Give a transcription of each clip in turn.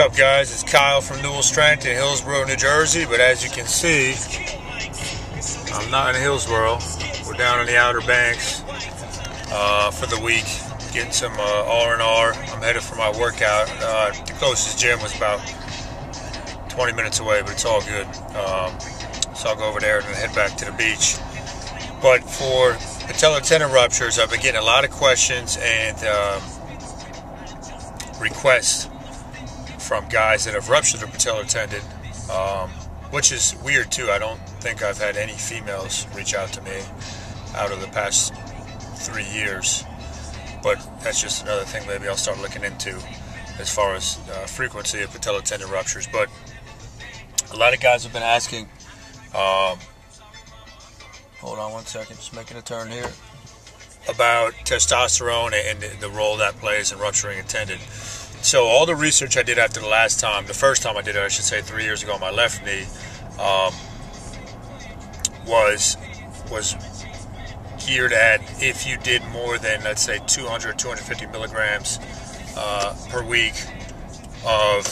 up, guys? It's Kyle from Newell Strength in Hillsborough, New Jersey. But as you can see, I'm not in Hillsborough. We're down in the Outer Banks for the week, getting some R&R. I'm headed for my workout. The closest gym was about 20 minutes away, but it's all good. So I'll go over there and then head back to the beach. But for patellar tendon ruptures, I've been getting a lot of questions and requests from guys that have ruptured their patellar tendon, which is weird too. I don't think I've had any females reach out to me out of the past 3 years, but that's just another thing maybe I'll start looking into as far as frequency of patellar tendon ruptures. But a lot of guys have been asking, hold on one second, just making a turn here, about testosterone and the role that plays in rupturing a tendon. So all the research I did after the first time I did it, I should say 3 years ago on my left knee, was geared at if you did more than, let's say, 200, 250 milligrams per week of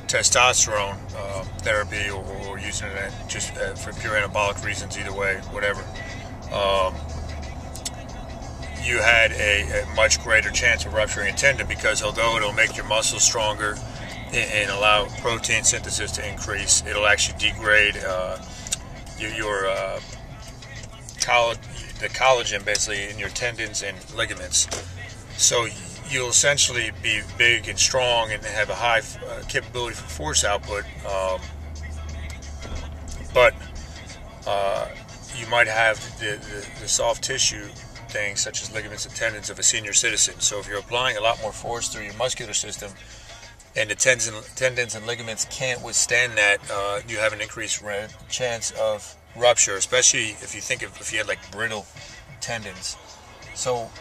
testosterone therapy, or using it just for pure anabolic reasons, either way, whatever. You had a much greater chance of rupturing a tendon, because although it'll make your muscles stronger and allow protein synthesis to increase, it'll actually degrade the collagen basically in your tendons and ligaments. So you'll essentially be big and strong and have a high capability for force output, but you might have the soft tissue things such as ligaments and tendons of a senior citizen. So if you're applying a lot more force through your muscular system and the tendons and ligaments can't withstand that, you have an increased chance of rupture, especially if you had like brittle tendons. So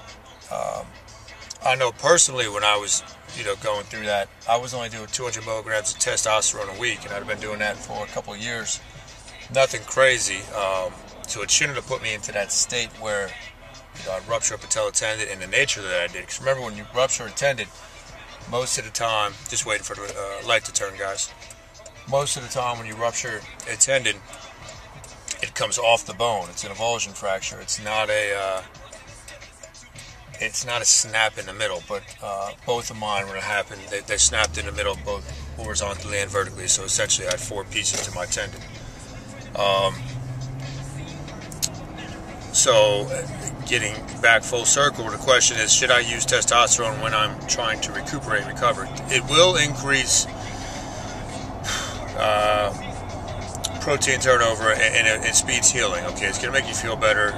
I know personally when I was going through that, I was only doing 200 milligrams of testosterone a week, and I'd been doing that for a couple of years. Nothing crazy. So it shouldn't have put me into that state where I'd rupture a patellar tendon in the nature that I did. Because remember, when you rupture a tendon, most of the time, just waiting for the light to turn, guys. Most of the time when you rupture a tendon, it comes off the bone. It's an avulsion fracture. It's not a snap in the middle. But both of mine, when it happened, they snapped in the middle, both horizontally and vertically. So essentially, I had 4 pieces to my tendon. So getting back full circle, the question is, should I use testosterone when I'm trying to recuperate and recover? It will increase protein turnover and it speeds healing. Okay, it's going to make you feel better.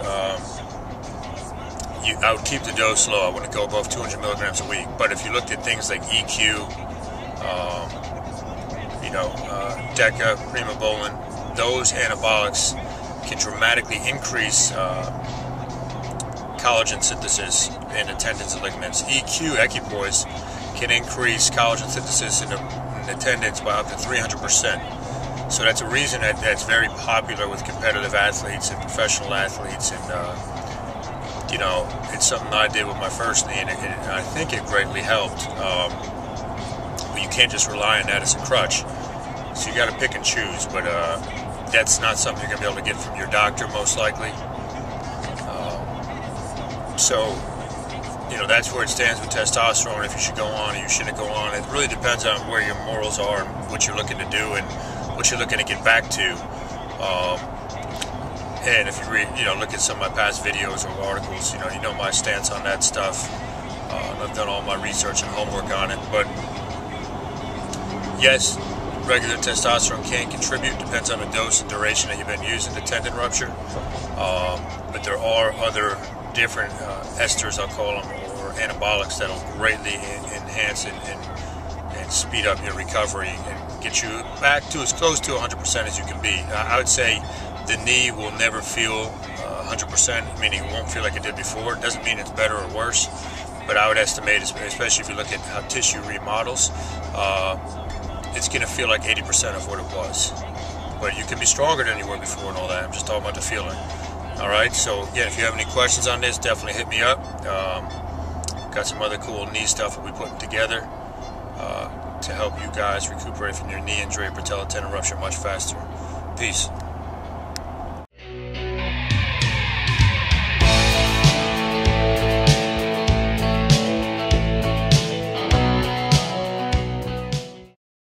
I would keep the dose low. I wouldn't go above 200 milligrams a week. But if you looked at things like EQ, DECA, primobolan, those anabolics can dramatically increase collagen synthesis in the tendons and ligaments. EQ, equipoise, can increase collagen synthesis in the tendons by up to 300%. So that's a reason that's very popular with competitive athletes and professional athletes. And it's something I did with my first knee, and I think it greatly helped. But you can't just rely on that as a crutch. So you got to pick and choose. But that's not something you're going to be able to get from your doctor, most likely. So that's where it stands with testosterone, if you should go on or you shouldn't go on. It really depends on where your morals are and what you're looking to do and what you're looking to get back to. And if you read, look at some of my past videos or articles, you know my stance on that stuff. I've done all my research and homework on it. But yes, regular testosterone can contribute. Depends on the dose and duration that you've been using the tendon rupture. But there are other different esters, I'll call them, or anabolics that'll greatly enhance and speed up your recovery and get you back to as close to 100% as you can be. I would say the knee will never feel 100%, meaning it won't feel like it did before. It doesn't mean it's better or worse, but I would estimate, especially if you look at how tissue remodels, it's going to feel like 80% of what it was. But you can be stronger than you were before and all that. I'm just talking about the feeling. All right, so again, if you have any questions on this, definitely hit me up. Got some other cool knee stuff that we put together. to help you guys recuperate from your knee injury or patellar tendon rupture much faster. Peace.